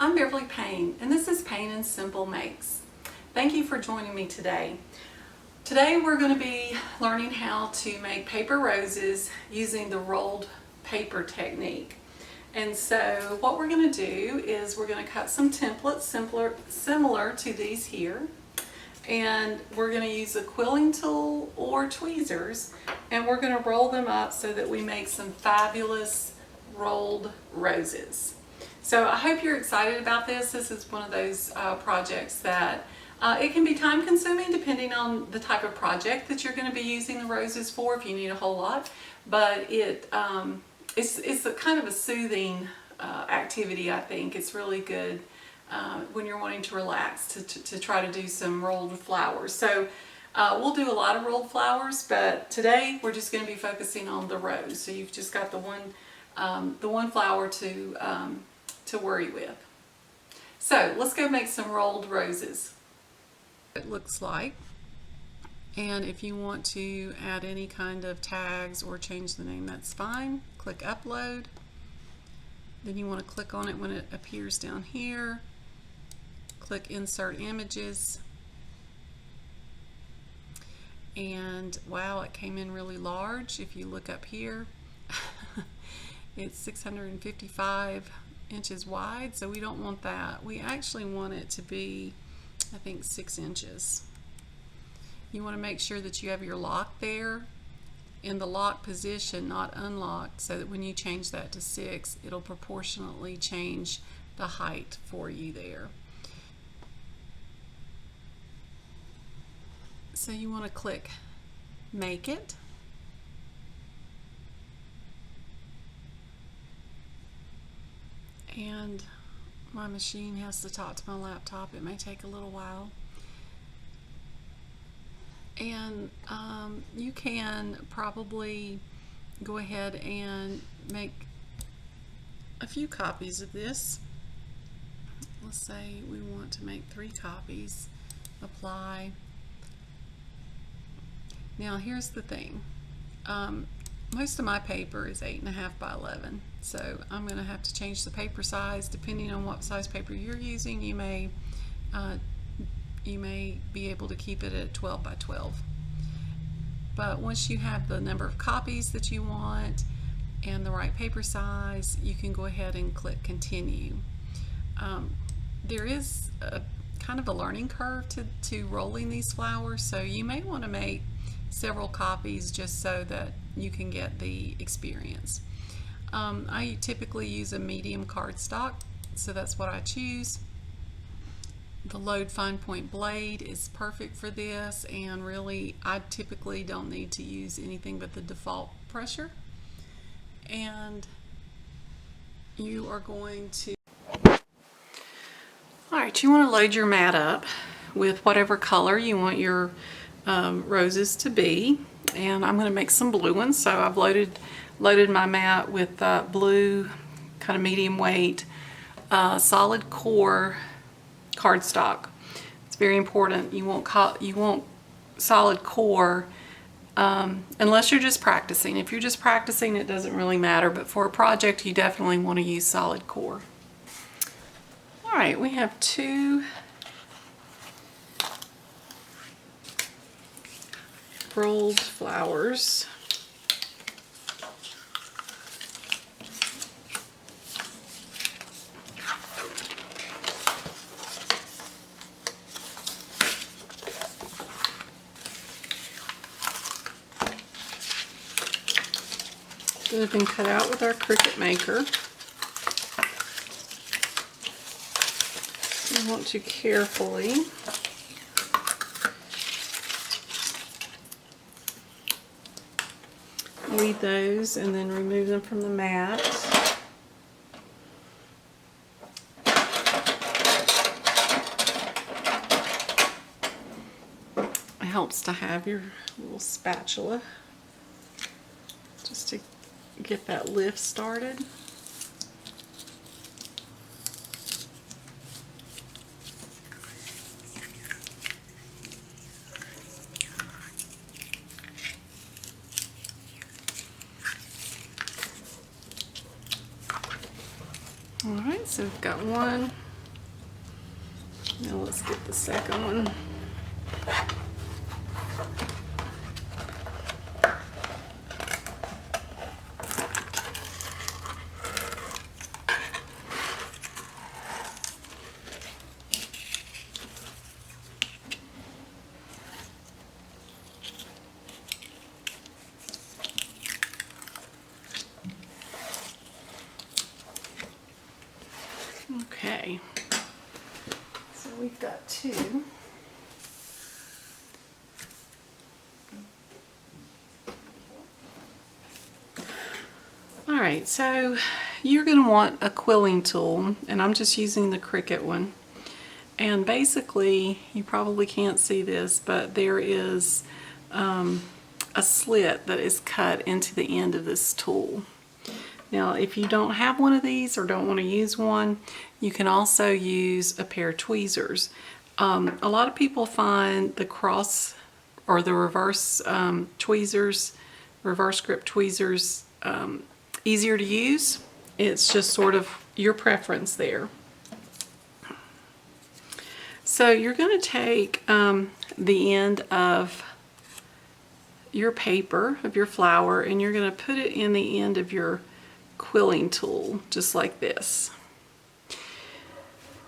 I'm Beverly Payne, and this is Payne and Simple Makes. Thank you for joining me today. Today we're going to be learning how to make paper roses using the rolled paper technique. And so what we're going to do is we're going to cut some templates similar to these here. And we're going to use a quilling tool or tweezers, and we're going to roll them up so that we make some fabulous rolled roses. So I hope you're excited about this. This is one of those projects that it can be time consuming depending on the type of project that you're going to be using the roses for, if you need a whole lot. But it's a kind of a soothing activity, I think. It's really good when you're wanting to relax to try to do some rolled flowers. So we'll do a lot of rolled flowers, but today we're just going to be focusing on the rose. So you've just got the one flower to worry with. So let's go make some rolled roses. It looks like, and if you want to add any kind of tags or change the name, that's fine. Click upload. Then you want to click on it when it appears down here. Click insert images, and wow, it came in really large. If you look up here, it's 655 inches wide, so we don't want that. We actually want it to be, I think, 6 inches. You want to make sure that you have your lock there in the lock position, not unlocked, so that when you change that to 6, it'll proportionately change the height for you there. So you want to click Make It. And my machine has to talk to my laptop. It may take a little while. And you can probably go ahead and make a few copies of this. Let's say we want to make 3 copies. Apply. Now here's the thing. Most of my paper is 8.5 by 11, so I'm going to have to change the paper size depending on what size paper you're using. You may be able to keep it at 12 by 12. But once you have the number of copies that you want and the right paper size, you can go ahead and click Continue. There is a kind of a learning curve to rolling these flowers, so you may want to make several copies just so that you can get the experience. I typically use a medium cardstock, so that's what I choose. The Load Fine Point blade is perfect for this, and really I typically don't need to use anything but the default pressure. And you are going to, alright, you want to load your mat up with whatever color you want your roses to be, and I'm going to make some blue ones. So I've loaded my mat with blue, kind of medium weight, solid core cardstock. It's very important. You want solid core unless you're just practicing. If you're just practicing, it doesn't really matter, but for a project you definitely want to use solid core. Alright, we have 2 rolled flowers. That have been cut out with our Cricut Maker. You want to carefully weed those and then remove them from the mat. It helps to have your little spatula just to get that lift started. Alright, so we've got one Now let's get the second one. Okay, so we've got two. All right, so you're going to want a quilling tool, and I'm just using the Cricut one. And basically, you probably can't see this, but there is a slit that is cut into the end of this tool. Now, if you don't have one of these or don't want to use one, you can also use a pair of tweezers. A lot of people find the cross or the reverse tweezers, reverse grip tweezers, easier to use. It's just sort of your preference there. So you're going to take the end of your paper, of your flower, and you're going to put it in the end of your quilling tool, just like this.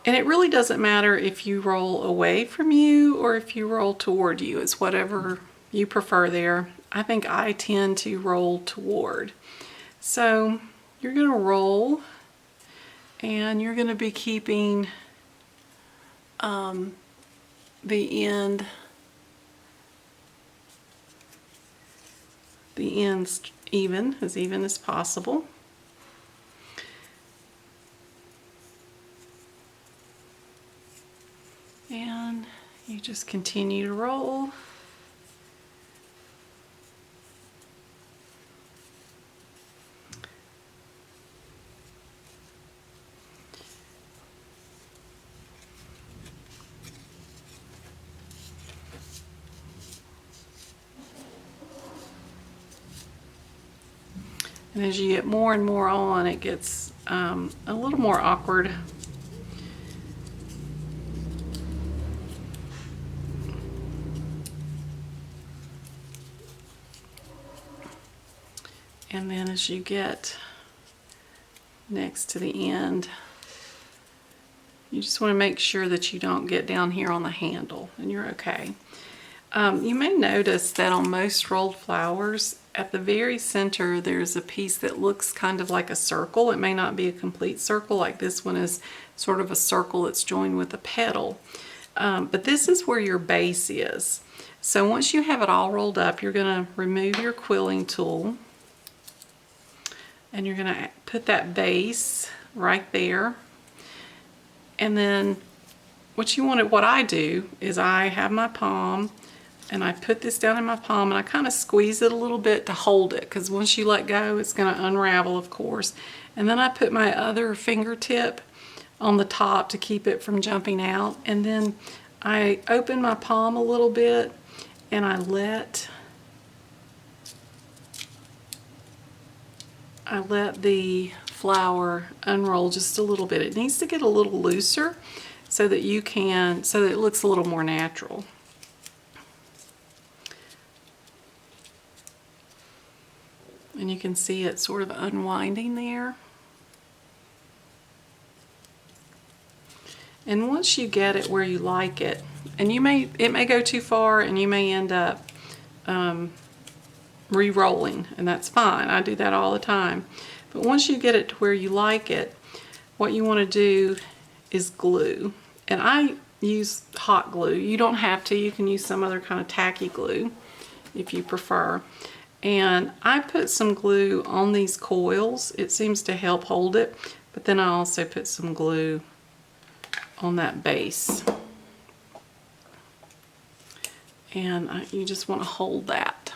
And it really doesn't matter if you roll away from you or if you roll toward you. It's whatever you prefer there. I think I tend to roll toward. So you're going to roll, and you're going to be keeping the ends even as possible. And you just continue to roll. And as you get more and more on, it gets a little more awkward. And then as you get next to the end, you just want to make sure that you don't get down here on the handle, and you're okay. You may notice that on most rolled flowers, at the very center there's a piece that looks kind of like a circle. It may not be a complete circle, like this one is sort of a circle that's joined with a petal. But this is where your base is. So once you have it all rolled up, you're going to remove your quilling tool, and you're going to put that base right there. And then what I do is I have my palm, and I put this down in my palm, and I kind of squeeze it a little bit to hold it, because once you let go, it's going to unravel, of course. And then I put my other fingertip on the top to keep it from jumping out. And then I open my palm a little bit, and I let the flower unroll just a little bit. It needs to get a little looser so that it looks a little more natural. And you can see it sort of unwinding there. And once you get it where you like it, and it may go too far, and you may end up re-rolling, and that's fine. I do that all the time. But once you get it to where you like it, what you want to do is glue. And I use hot glue. You don't have to. You can use some other kind of tacky glue if you prefer. And I put some glue on these coils. It seems to help hold it. But then I also put some glue on that base. And you just want to hold that.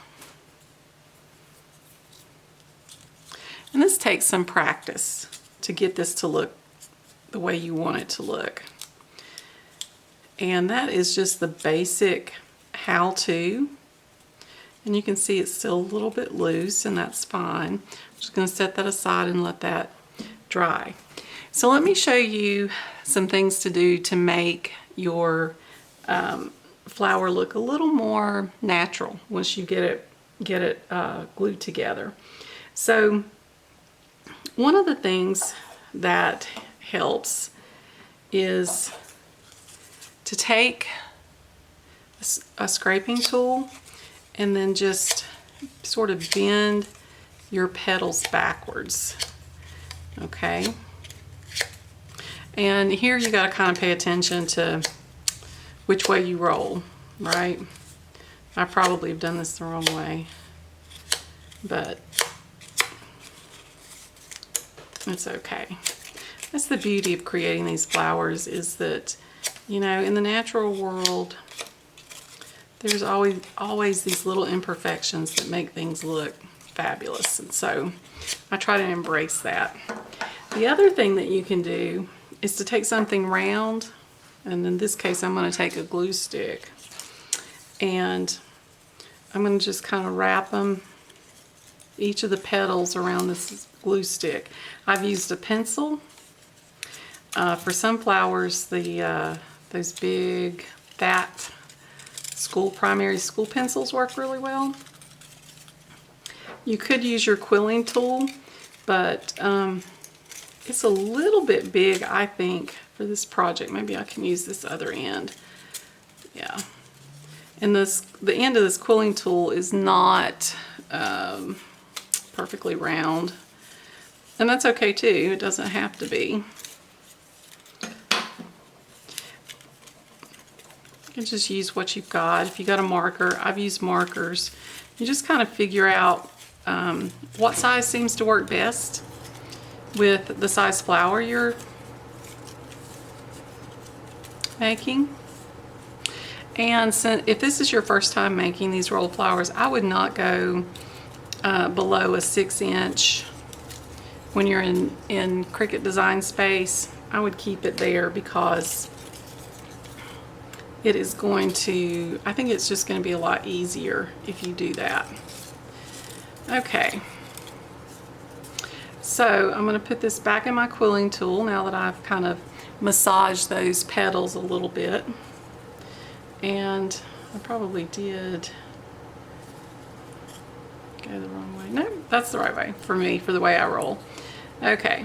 And this takes some practice to get this to look the way you want it to look. And that is just the basic how-to. And you can see it's still a little bit loose, and that's fine. I'm just going to set that aside and let that dry. So let me show you some things to do to make your flower look a little more natural once you get it glued together. So one of the things that helps is to take a scraping tool and then just sort of bend your petals backwards. Okay, and here you got to kind of pay attention to which way you roll, right? I probably have done this the wrong way, but it's okay. That's the beauty of creating these flowers, is that, you know, in the natural world, there's always these little imperfections that make things look fabulous, and so I try to embrace that. The other thing that you can do is to take something round, and in this case I'm going to take a glue stick, and I'm going to just kind of wrap them, each of the petals, around this glue stick. I've used a pencil. For some flowers, those big fat primary school pencils work really well. You could use your quilling tool, but it's a little bit big, I think, for this project. Maybe I can use this other end. Yeah. And the end of this quilling tool is not perfectly round. And that's okay too, it doesn't have to be. You can just use what you've got. If you got a marker, I've used markers. You just kind of figure out what size seems to work best with the size flower you're making. And so if this is your first time making these rolled flowers, I would not go below a 6-inch. When you're in Cricut Design Space, I would keep it there, because it is going to, I think it's just going to be a lot easier if you do that. Okay, so I'm going to put this back in my quilling tool now that I've kind of massaged those petals a little bit. And I probably did go the wrong way. No, that's the right way for me, for the way I roll. Okay,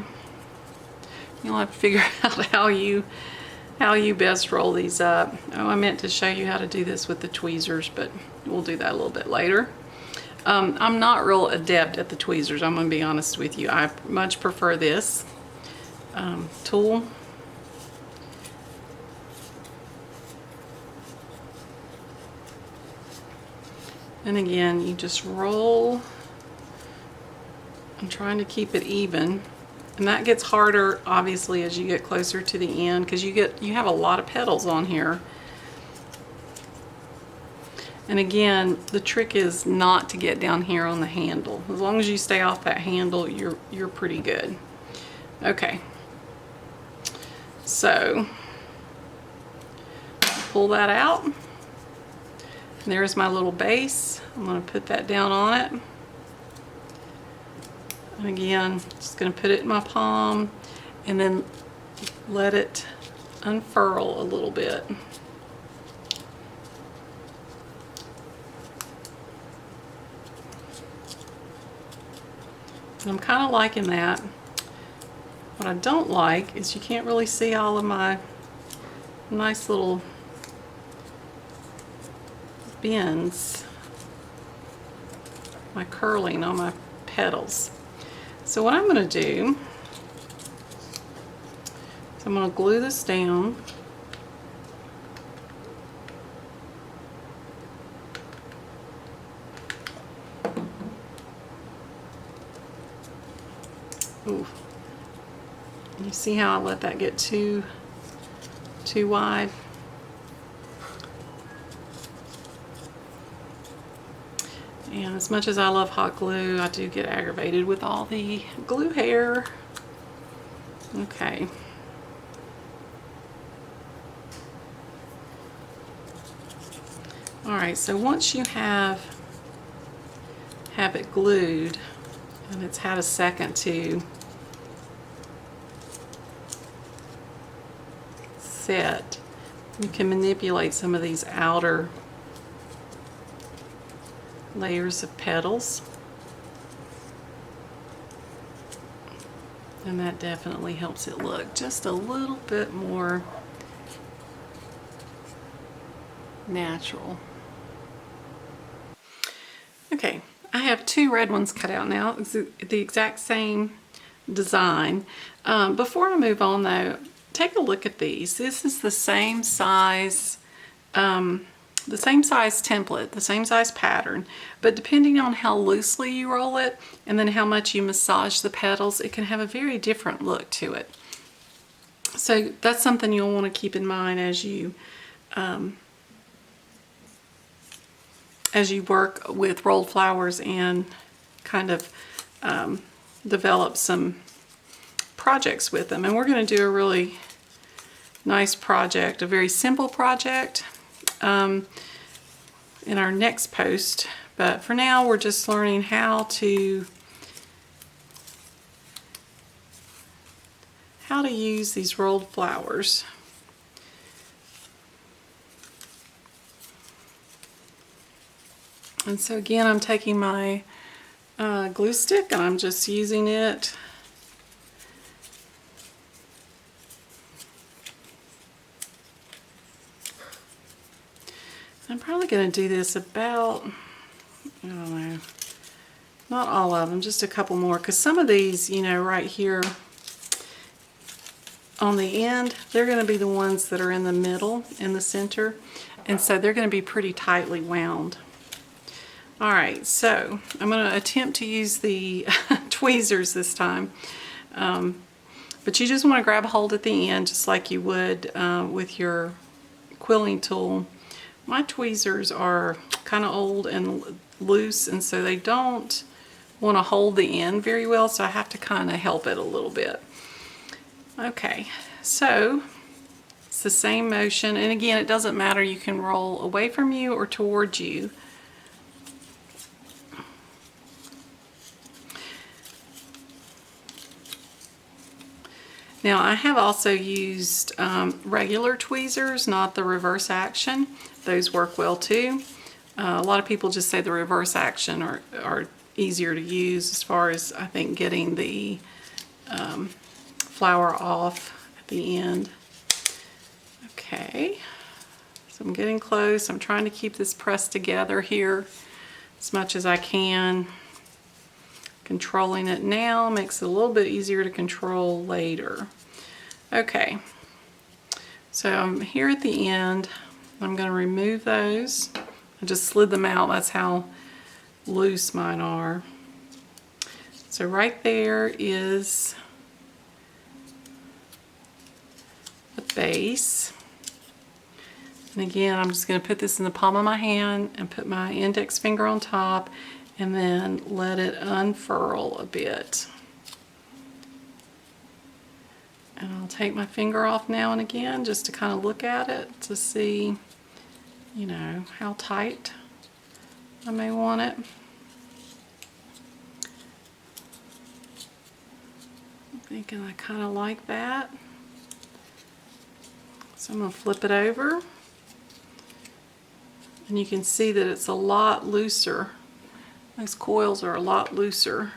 you'll have to figure out how you best roll these up. Oh, I meant to show you how to do this with the tweezers, but we'll do that a little bit later. I'm not real adept at the tweezers, I'm going to be honest with you. I much prefer this tool. And again, you just roll. I'm trying to keep it even. And that gets harder, obviously, as you get closer to the end, because you have a lot of petals on here. And again, the trick is not to get down here on the handle. As long as you stay off that handle, you're pretty good. Okay. So pull that out. And there's my little base. I'm going to put that down on it. And again, just going to put it in my palm and then let it unfurl a little bit. And I'm kind of liking that. What I don't like is you can't really see all of my nice little bends, my curling on my petals. So what I'm going to do is I'm going to glue this down. Ooh. You see how I let that get too wide? And as much as I love hot glue, I do get aggravated with all the glue hair. Okay. Alright, so once you have it glued and it's had a second to set, You can manipulate some of these outer layers of petals. And that definitely helps it look just a little bit more natural. Okay, I have two red ones cut out now. It's the exact same design. Before I move on though, take a look at these. This is the same size template, the same size pattern, but depending on how loosely you roll it and then how much you massage the petals, it can have a very different look to it. So that's something you'll want to keep in mind as you work with rolled flowers and kind of develop some projects with them. And we're going to do a really nice project, a very simple project in our next post, but for now we're just learning how to use these rolled flowers. And so again, I'm taking my glue stick and I'm just using it I'm probably going to do this about, I don't know, not all of them, just a couple more, because some of these, you know, right here on the end, they're going to be the ones that are in the middle, in the center, and so they're going to be pretty tightly wound. Alright, so I'm going to attempt to use the tweezers this time, but you just want to grab a hold at the end just like you would with your quilling tool. My tweezers are kind of old and loose, and so they don't want to hold the end very well, so I have to kind of help it a little bit. Okay, so it's the same motion, and again, it doesn't matter, you can roll away from you or towards you. Now I have also used regular tweezers, not the reverse action. Those work well too. A lot of people just say the reverse action are easier to use as far as, I think, getting the flower off at the end. Okay, so I'm getting close. I'm trying to keep this pressed together here as much as I can. Controlling it now makes it a little bit easier to control later. Okay, so I'm here at the end. I'm going to remove those. I just slid them out. That's how loose mine are. So right there is the base. And again, I'm just going to put this in the palm of my hand and put my index finger on top and then let it unfurl a bit. And I'll take my finger off now and again just to kind of look at it to see, you know, how tight I may want it. I'm thinking I kind of like that. So I'm going to flip it over. And you can see that it's a lot looser. Those coils are a lot looser.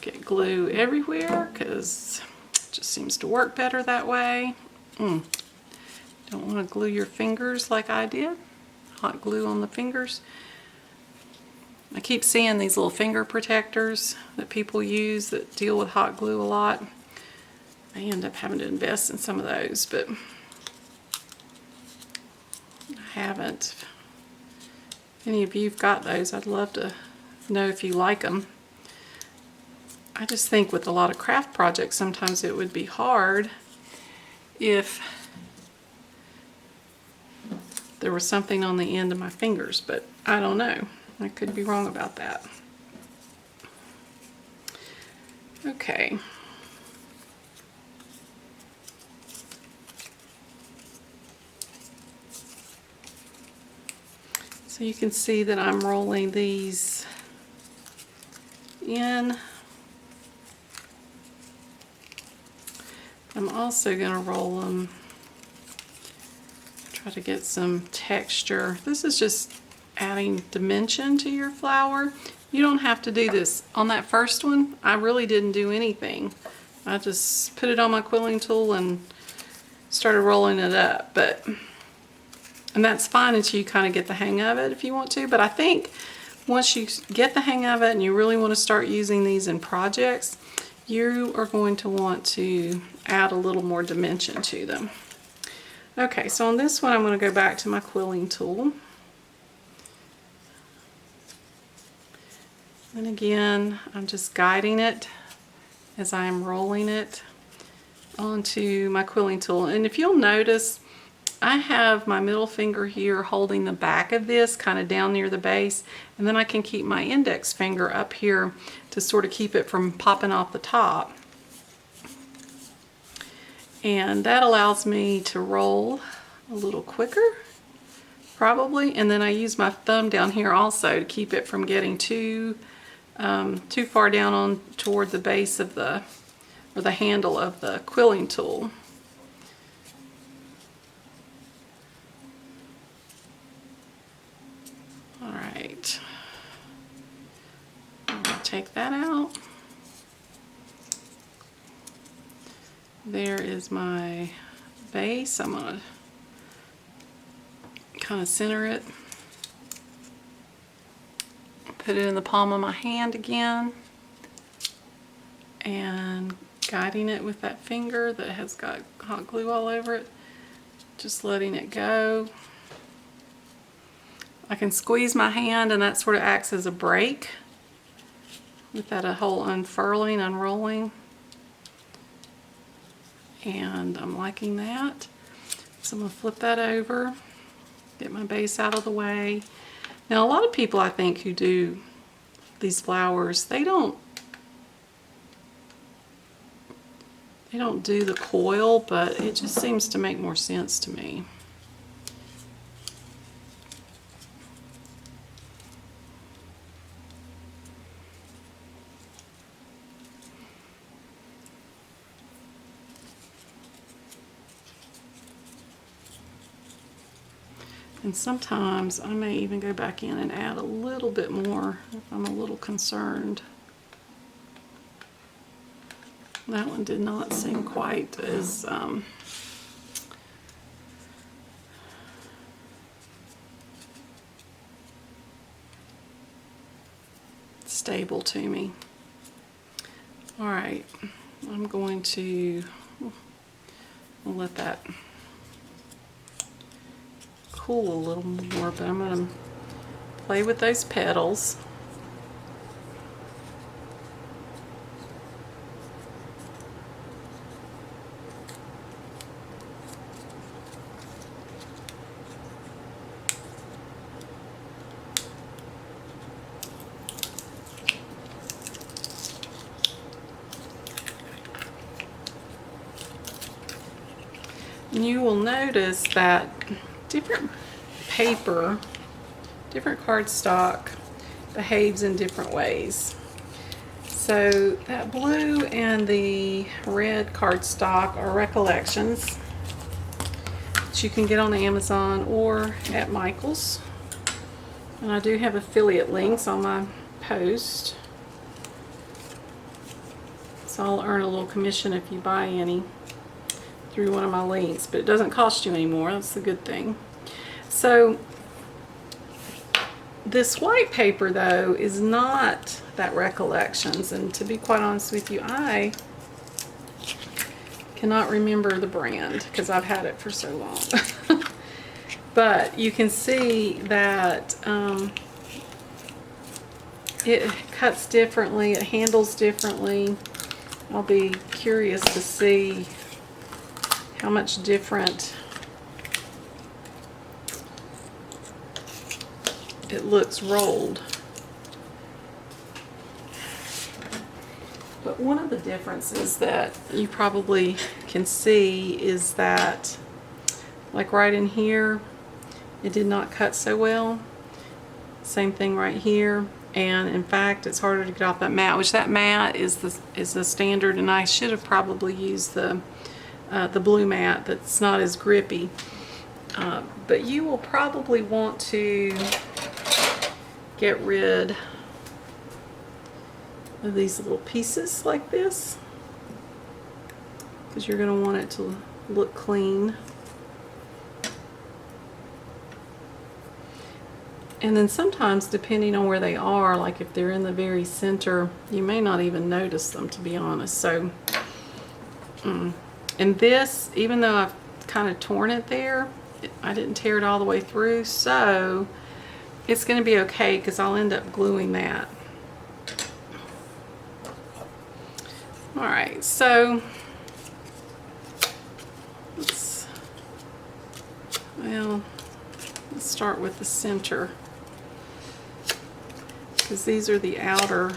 Get glue everywhere because it just seems to work better that way. Don't want to glue your fingers like I did. Hot glue on the fingers. I keep seeing these little finger protectors that people use that deal with hot glue a lot. I end up having to invest in some of those, but I haven't. If any of you've got those, I'd love to know if you like them. I just think with a lot of craft projects, sometimes it would be hard if there was something on the end of my fingers, but I don't know. I could be wrong about that. Okay. So you can see that I'm rolling these in. I'm also going to roll them, try to get some texture. This is just adding dimension to your flower. You don't have to do this. On that first one, I really didn't do anything. I just put it on my quilling tool and started rolling it up. And that's fine until you kind of get the hang of it if you want to. But I think once you get the hang of it and you really want to start using these in projects, you are going to want to add a little more dimension to them. Okay, so on this one I'm going to go back to my quilling tool. And again, I'm just guiding it as I am rolling it onto my quilling tool. And if you'll notice, I have my middle finger here holding the back of this kind of down near the base, and then I can keep my index finger up here to sort of keep it from popping off the top. And that allows me to roll a little quicker, probably, and then I use my thumb down here also to keep it from getting too far down on toward the base of the, or the handle of the quilling tool. All right, I'm going to take that out. There is my base. I'm going to kind of center it. Put it in the palm of my hand again. And guiding it with that finger that has got hot glue all over it. Just letting it go. I can squeeze my hand and that sort of acts as a brake with that whole unfurling, unrolling. And I'm liking that. So I'm going to flip that over, get my base out of the way. Now a lot of people I think who do these flowers, they don't do the coil, but it just seems to make more sense to me. And sometimes I may even go back in and add a little bit more if I'm a little concerned. That one did not seem quite as stable to me. All right, I'm going to let that cool a little more, but I'm going to play with those petals. And you will notice that different paper, different cardstock behaves in different ways. So that blue and the red cardstock are Recollections that you can get on Amazon or at Michael's. And I do have affiliate links on my post, so I'll earn a little commission if you buy any through one of my links, but it doesn't cost you anymore. That's the good thing. So this white paper though is not that Recollections, and to be quite honest with you, I cannot remember the brand because I've had it for so long. But you can see that it cuts differently, it handles differently. I'll be curious to see how much different it looks rolled. But one of the differences that you probably can see is that, like right in here, it did not cut so well. Same thing right here. and in fact it's harder to get off that mat, which that mat is the standard, and I should have probably used the blue mat that's not as grippy. But you will probably want to get rid of these little pieces like this, because you're going to want it to look clean. And then sometimes, depending on where they are, like if they're in the very center, you may not even notice them, to be honest. So, and this, even though I've kind of torn it there, I didn't tear it all the way through, so it's going to be okay because I'll end up gluing that. Alright, so let's start with the center, because these are the outer.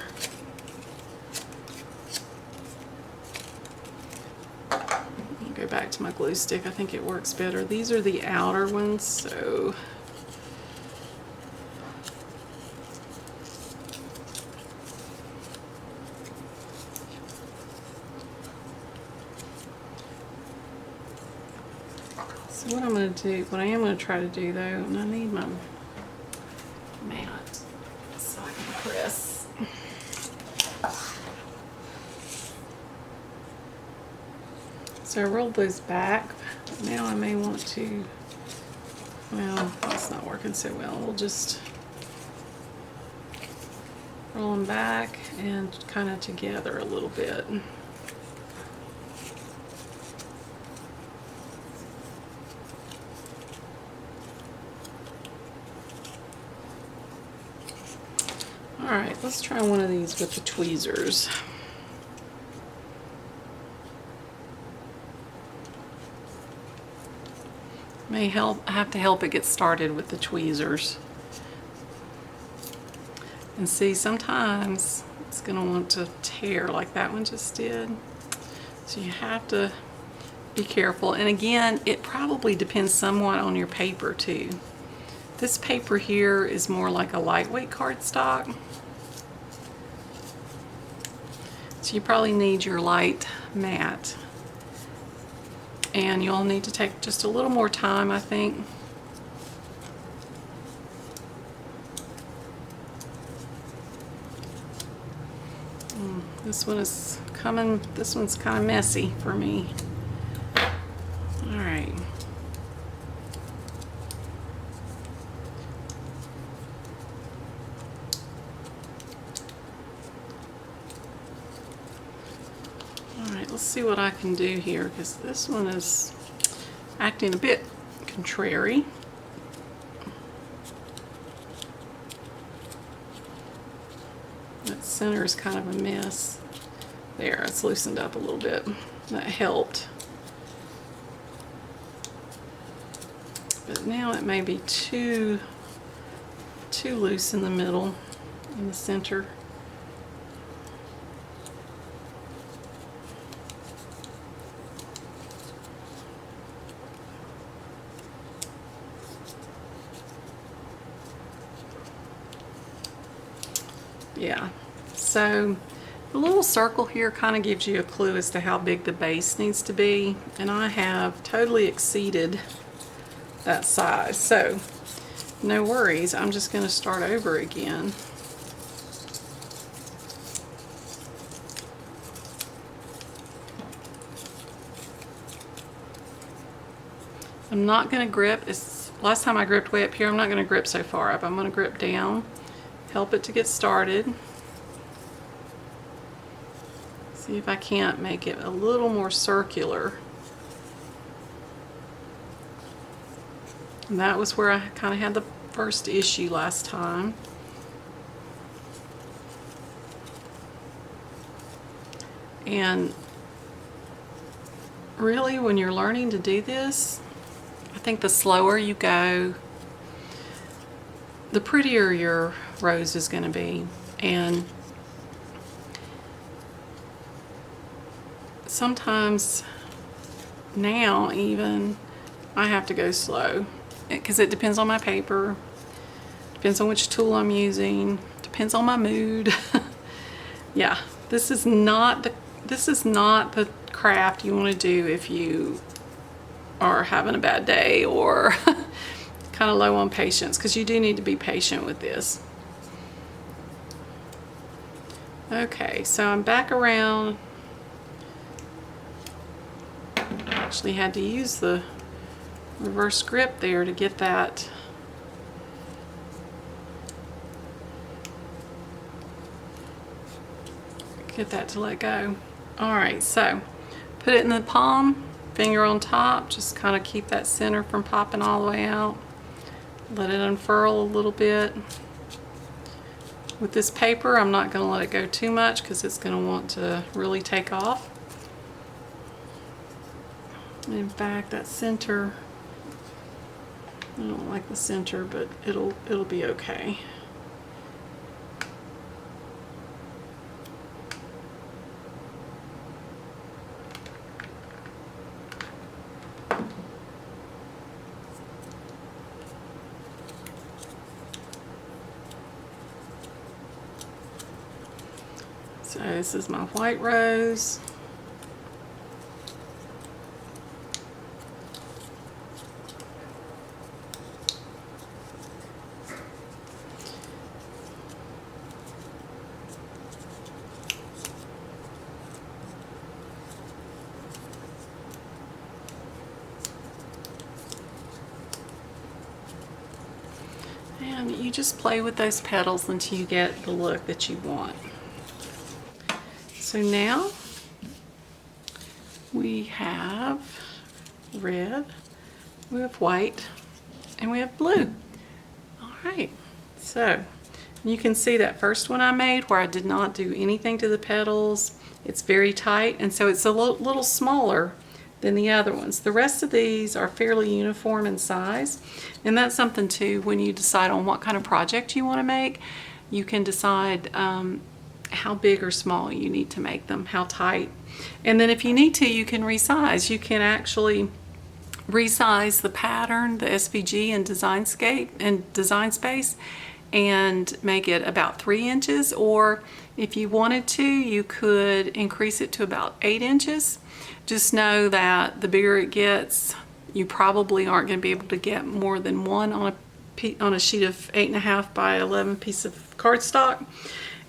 I'll go back to my glue stick. I think it works better. These are the outer ones, so what I'm going to do, what I am going to try to do though, and I need my mat so I can press. So I rolled those back. Now I may want to, well, it's not working so well. We'll just roll them back and kind of together a little bit. Alright, let's try one of these with the tweezers. May help, I have to help it get started with the tweezers. And see, sometimes it's going to want to tear like that one just did. So you have to be careful. And again, it probably depends somewhat on your paper too. This paper here is more like a lightweight cardstock. So you probably need your light mat. And you'll need to take just a little more time, I think. This one is coming, this one's kind of messy for me. All right. Let's see what I can do here, because this one is acting a bit contrary. That center is kind of a mess. There, it's loosened up a little bit. That helped. But now it may be too loose in the middle, in the center. Yeah, so the little circle here kind of gives you a clue as to how big the base needs to be, and I have totally exceeded that size, so no worries. I'm just going to start over again. I'm not going to grip. Last time I gripped way up here. I'm not going to grip so far up. I'm going to grip down. Help it to get started. See if I can't make it a little more circular. And that was where I kind of had the first issue last time. And really, when you're learning to do this, I think the slower you go, the prettier your rose is going to be. And sometimes now even I have to go slow, because it depends on my paper, depends on which tool I'm using to depends on my mood. Yeah, this is not the craft you want to do if you are having a bad day or kind of low on patience, because you do need to be patient with this. Okay, so I'm back around. Actually had to use the reverse grip there to get that to let go. All right, so put it in the palm, finger on top, just kind of keep that center from popping all the way out. Let it unfurl a little bit. With this paper, I'm not going to let it go too much because it's going to want to really take off. In fact, that center, I don't like the center, but it'll be okay. So this is my white rose. And you just play with those petals until you get the look that you want. So now we have red, we have white, and we have blue. All right, so you can see that first one I made where I did not do anything to the petals. It's very tight, and so it's a little smaller than the other ones. The rest of these are fairly uniform in size, and that's something too when you decide on what kind of project you want to make. You can decide how big or small you need to make them, how tight. And then if you need to, you can resize. You can actually resize the pattern, the SVG in Design Space, and make it about 3 inches, or if you wanted to, you could increase it to about 8 inches. Just know that the bigger it gets, you probably aren't going to be able to get more than one on a sheet of 8.5 by 11 piece of cardstock.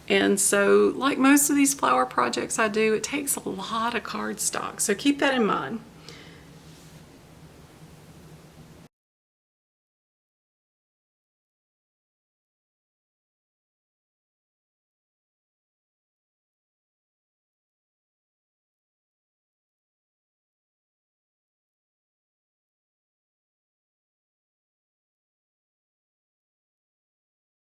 And so, like most of these flower projects I do, it takes a lot of cardstock, so keep that in mind.